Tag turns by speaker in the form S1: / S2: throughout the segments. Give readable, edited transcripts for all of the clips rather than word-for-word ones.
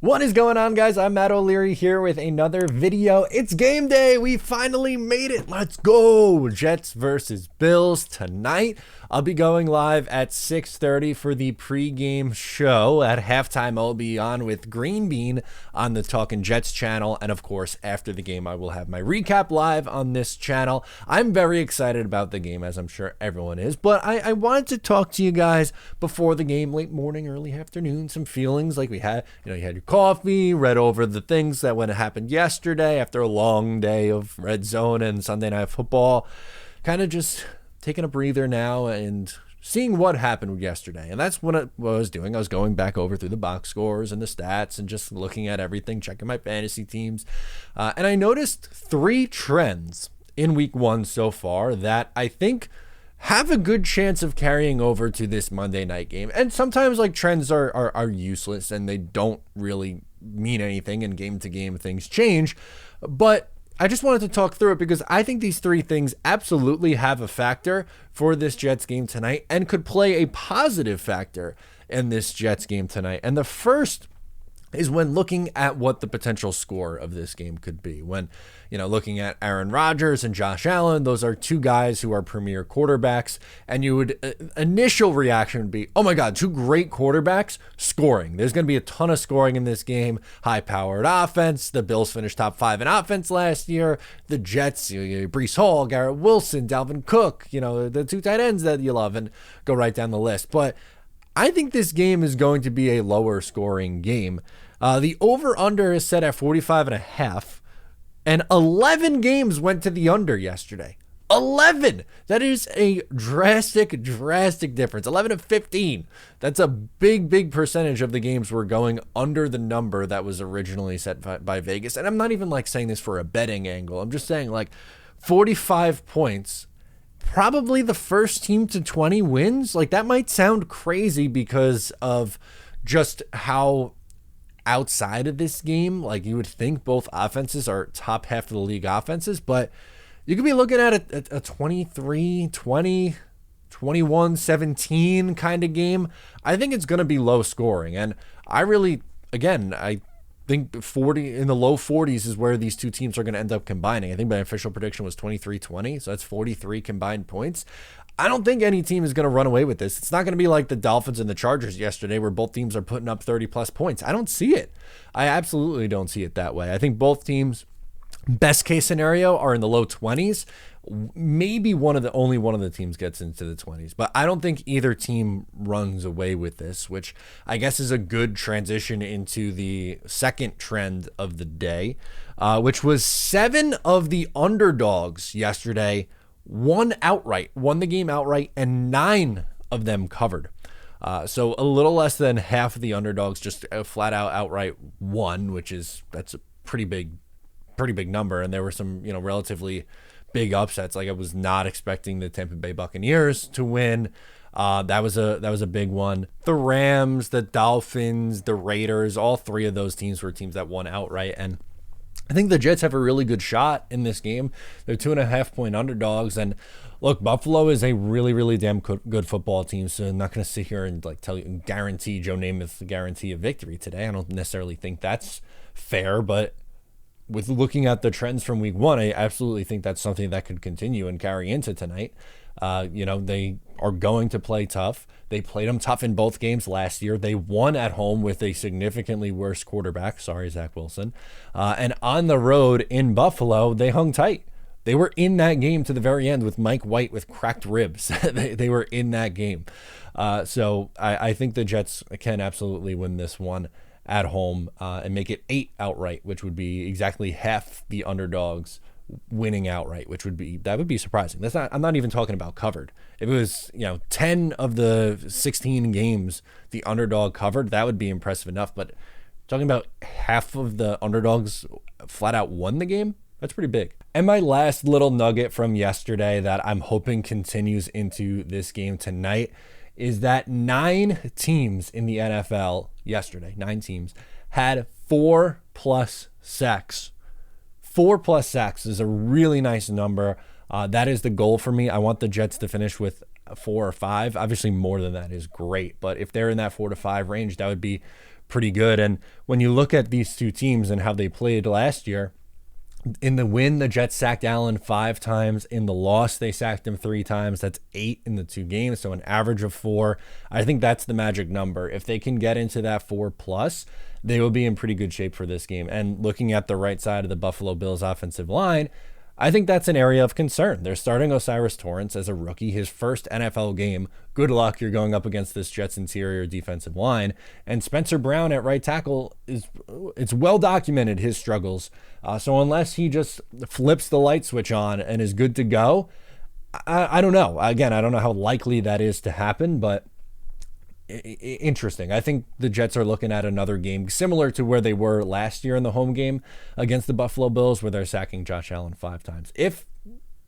S1: What is going on, guys? I'm Matt O'Leary here with another video. It's game day. We finally made it. Let's go. Jets versus Bills tonight. I'll be going live at 6:30 for the pregame show. At halftime, I'll be on with Green Bean on the Talkin' Jets channel. And of course, after the game, I will have my recap live on this channel. I'm very excited about the game, as I'm sure everyone is. But I wanted to talk to you guys before the game, late morning, early afternoon, some feelings like we had. You had your coffee, read over the things that when it happened yesterday after a long day of red zone and Sunday night football, kind of just taking a breather now and seeing what happened yesterday. And that's what I was doing. I was going back over through the box scores and the stats and just looking at everything, checking my fantasy teams. And I noticed three trends in week one so far that I think have a good chance of carrying over to this Monday night game. And sometimes trends are useless and they don't really mean anything, and game to game things change. But I just wanted to talk through it because I think these three things absolutely have a factor for this Jets game tonight and could play a positive factor in this Jets game tonight. And the first is when looking at what the potential score of this game could be. When, looking at Aaron Rodgers and Josh Allen, those are two guys who are premier quarterbacks, and you would, initial reaction would be, oh my God, two great quarterbacks scoring. There's going to be a ton of scoring in this game, high-powered offense. The Bills finished top 5 in offense last year. The Jets, Breece Hall, Garrett Wilson, Dalvin Cook, the two tight ends that you love, and go right down the list. But I think this game is going to be a lower scoring game. The over-under is set at 45.5, and 11 games went to the under yesterday. 11! That is a drastic difference. 11 to 15. That's a big percentage of the games were going under the number that was originally set by Vegas. And I'm not even saying this for a betting angle. I'm just saying 45 points. Probably the first team to 20 wins. That might sound crazy because of just how outside of this game, you would think both offenses are top half of the league offenses, but you could be looking at a 23-20, 21-17 kind of game. I think it's going to be low scoring. And I think 40 in the low 40s is where these two teams are going to end up combining. I think my official prediction was 23-20, so that's 43 combined points. I don't think any team is going to run away with this. It's not going to be like the Dolphins and the Chargers yesterday where both teams are putting up 30-plus points. I don't see it. I absolutely don't see it that way. I think both teams, best case scenario, are in the low 20s. Maybe only one of the teams gets into the 20s, but I don't think either team runs away with this, which I guess is a good transition into the second trend of the day, which was 7 of the underdogs yesterday won the game outright, and 9 of them covered. So a little less than half of the underdogs just flat out outright won, that's a pretty big number. And there were some, relatively big upsets. I was not expecting the Tampa Bay Buccaneers to win. That was a big one. The Rams, the Dolphins, the Raiders, all three of those teams were teams that won outright. And I think the Jets have a really good shot in this game. They're 2.5-point underdogs. And look, Buffalo is a really damn good football team. So I'm not going to sit here and tell you, guarantee Joe Namath guarantee a victory today. I don't necessarily think that's fair, but with looking at the trends from week one, I absolutely think that's something that could continue and carry into tonight. They are going to play tough. They played them tough in both games last year. They won at home with a significantly worse quarterback. Sorry, Zach Wilson. And on the road in Buffalo, they hung tight. They were in that game to the very end with Mike White with cracked ribs. they were in that game. So I think the Jets can absolutely win this one at home and make it 8 outright, which would be exactly half the underdogs winning outright, which would be surprising. I'm not even talking about covered. If it was 10 of the 16 games the underdog covered, that would be impressive enough. But talking about half of the underdogs flat out won the game, that's pretty big. And my last little nugget from yesterday that I'm hoping continues into this game tonight is that 9 teams in the NFL yesterday, 9 teams, had 4+ sacks. 4+ sacks is a really nice number. That is the goal for me. I want the Jets to finish with 4 or 5. Obviously, more than that is great. But if they're in that 4 to 5 range, that would be pretty good. And when you look at these two teams and how they played last year, in the win, the Jets sacked Allen 5 times. In the loss, they sacked him 3 times. That's 8 in the 2 games, so an average of 4. I think that's the magic number. If they can get into that 4+, they will be in pretty good shape for this game. And looking at the right side of the Buffalo Bills offensive line, I think that's an area of concern. They're starting O'Cyrus Torrence as a rookie, his first NFL game. Good luck, you're going up against this Jets interior defensive line. And Spencer Brown at right tackle, it's well documented his struggles. So unless he just flips the light switch on and is good to go, I don't know. Again, I don't know how likely that is to happen, but interesting. I think the Jets are looking at another game similar to where they were last year in the home game against the Buffalo Bills, where they're sacking Josh Allen 5 times. If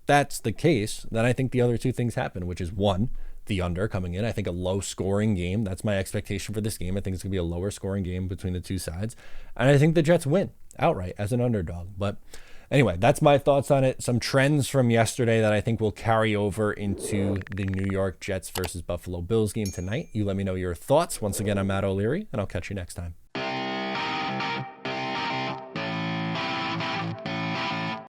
S1: that's the case, then I think the other two things happen, which is one, the under coming in. I think a low scoring game. That's my expectation for this game. I think it's going to be a lower scoring game between the two sides. And I think the Jets win outright as an underdog. But anyway, that's my thoughts on it. Some trends from yesterday that I think will carry over into the New York Jets versus Buffalo Bills game tonight. You let me know your thoughts. Once again, I'm Matt O'Leary, and I'll catch you next time.